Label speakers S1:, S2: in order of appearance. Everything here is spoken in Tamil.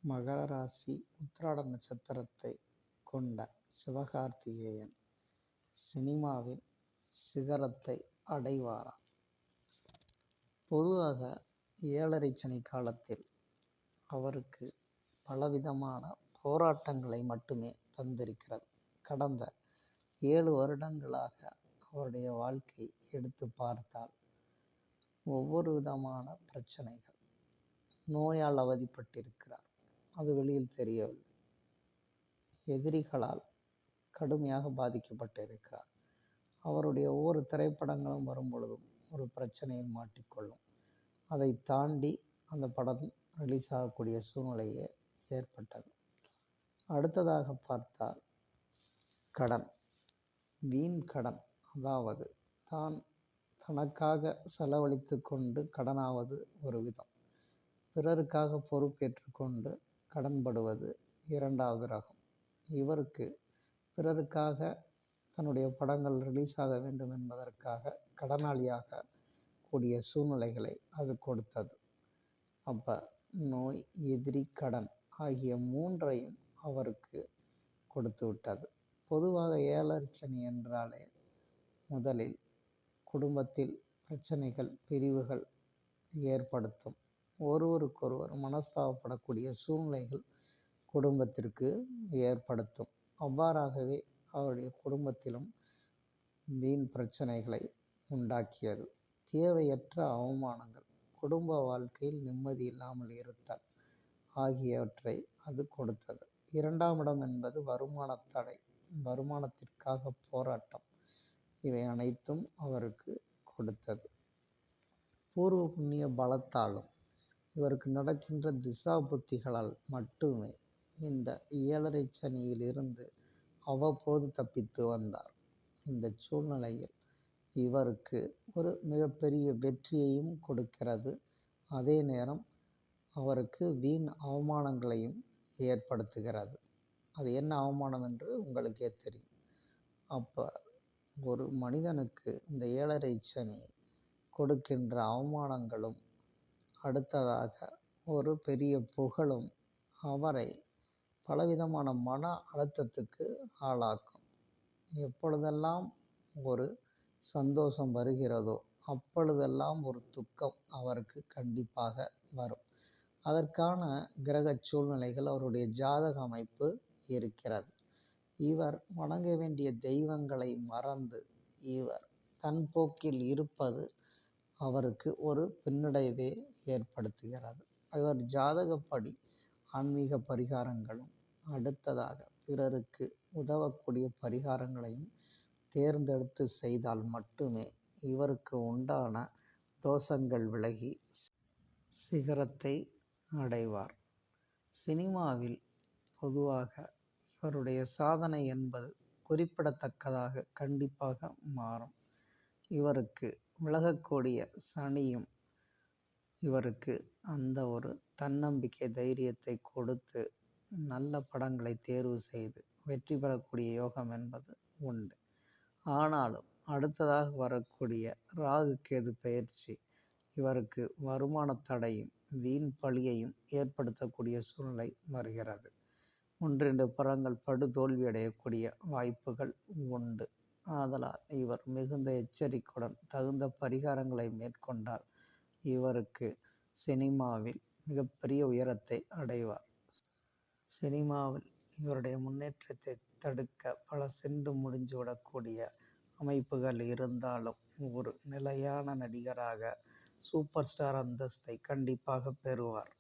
S1: மகர ராசி உத்திராட நட்சத்திரத்தை கொண்ட சிவகார்த்திகேயன் சினிமாவில் சிகரத்தை அடைவாரா? பொதுவாக 7.5 சனி காலத்தில் அவருக்கு பலவிதமான போராட்டங்களை மட்டுமே தந்திருக்கிறது. கடந்த 7 வருடங்களாக அவருடைய வாழ்க்கை எடுத்து பார்த்தால் ஒவ்வொரு விதமான பிரச்சனைகள், நோயால் அவதிப்பட்டிருக்கிறார். அது வெளியில் தெரியவில்லை. எதிரிகளால் கடுமையாக பாதிக்கப்பட்டிருக்கிறார். அவருடைய ஒவ்வொரு திரைப்படங்களும் வரும் பொழுதும் ஒரு பிரச்சனையில் மாட்டிக்கொள்ளும். அதை தாண்டி அந்த படம் ரிலீஸ் ஆகக்கூடிய சூழ்நிலையே ஏற்பட்டது. அடுத்ததாக பார்த்தால் கடன், வீண் கடன், அதாவது தனக்காக செலவழித்து கொண்டு கடனாவது ஒரு விதம், பிறருக்காக பொறுப்பேற்று கொண்டு கடன்படுவது இரண்டாவது ரகம். இவருக்கு பிறருக்காக தன்னுடைய படங்கள் ரிலீஸ் ஆக வேண்டும் என்பதற்காக கடனாளியாக கூடிய சூழ்நிலைகளை அது கொடுத்தது. அப்போ நோய், எதிரி, கடன் ஆகிய 3ஐயும் அவருக்கு கொடுத்து விட்டது. பொதுவாக 7.5 சனி என்றாலே முதலில் குடும்பத்தில் பிரச்சனைகள், பிரிவுகள் ஏற்படுத்தும். ஒருவருக்கொருவர் மனஸ்தாபப்படக்கூடிய சூழ்நிலைகள் குடும்பத்திற்கு ஏற்படுத்தும். அவ்வாறாகவே அவருடைய குடும்பத்திலும் வீண் பிரச்சனைகளை உண்டாக்கியது. தேவையற்ற அவமானங்கள், குடும்ப வாழ்க்கையில் நிம்மதி இல்லாமல் இருத்தல் ஆகியவற்றை அது கொடுத்தது. 2ஆம் இடம் என்பது வருமான தடை, வருமானத்திற்காக போராட்டம், இவை அனைத்தும் அவருக்கு கொடுத்தது. பூர்வ புண்ணிய பலத்தாலும் இவருக்கு நடக்கின்ற திசா புத்திகளால் மட்டுமே இந்த 7.5 சனியிலிருந்து அவ்வப்போது தப்பித்து வந்தார். இந்த சூழ்நிலையில் இவருக்கு ஒரு மிகப்பெரிய வெற்றியையும் கொடுக்கிறது. அதே நேரம் அவருக்கு வீண் அவமானங்களையும் ஏற்படுத்துகிறது. அது என்ன அவமானம் என்று உங்களுக்கே தெரியும். அப்போ ஒரு மனிதனுக்கு இந்த 7.5 சனி கொடுக்கின்ற அவமானங்களும், அடுத்ததாக ஒரு பெரிய புகழும் அவரை பலவிதமான மன அழுத்தத்துக்கு ஆளாக்கும். எப்பொழுதெல்லாம் ஒரு சந்தோஷம் வருகிறதோ அப்பொழுதெல்லாம் ஒரு துக்கம் அவருக்கு கண்டிப்பாக வரும். அதற்கான கிரக சூழ்நிலைகள், அவருடைய ஜாதக அமைப்பு இருக்கிறது. இவர் வணங்க வேண்டிய தெய்வங்களை மறந்து இவர் தன் போக்கில் இருப்பது அவருக்கு ஒரு பின்னடைவை ஏற்படுத்துகிறது. இவர் ஜாதகப்படி ஆன்மீக பரிகாரங்களும், அடுத்ததாக பிறருக்கு உதவக்கூடிய பரிகாரங்களையும் தேர்ந்தெடுத்து செய்தால் மட்டுமே இவருக்கு உண்டான தோஷங்கள் விலகி சிகரத்தை அடைவார். சினிமாவில் பொதுவாக இவருடைய சாதனை என்பது குறிப்பிடத்தக்கதாக கண்டிப்பாக மாறும். இவருக்கு விலகக்கூடிய சனியும் இவருக்கு அந்த ஒரு தன்னம்பிக்கை, தைரியத்தை கொடுத்து நல்ல படங்களை தேர்வு செய்து வெற்றி பெறக்கூடிய யோகம் என்பது உண்டு. ஆனாலும் அடுத்ததாக வரக்கூடிய ராகு கேது பெயர்ச்சி இவருக்கு வருமான தடையும் வீண் பழியையும் ஏற்படுத்தக்கூடிய சூழ்நிலை வருகிறது. 1-2 படங்கள் படுதோல்வி அடையக்கூடிய வாய்ப்புகள் உண்டு. ஆதலால் இவர் மிகுந்த எச்சரிக்கையுடன் தகுந்த பரிகாரங்களை மேற்கொண்டால் இவருக்கு சினிமாவில் மிகப்பெரிய உயரத்தை அடைவார். சினிமாவில் இவருடைய முன்னேற்றத்தை தடுக்க பல சென்று முடிஞ்சு விடக்கூடிய அமைப்புகள் இருந்தாலும் ஒரு நிலையான நடிகராக சூப்பர் ஸ்டார் அந்தஸ்தை கண்டிப்பாக பெறுவார்.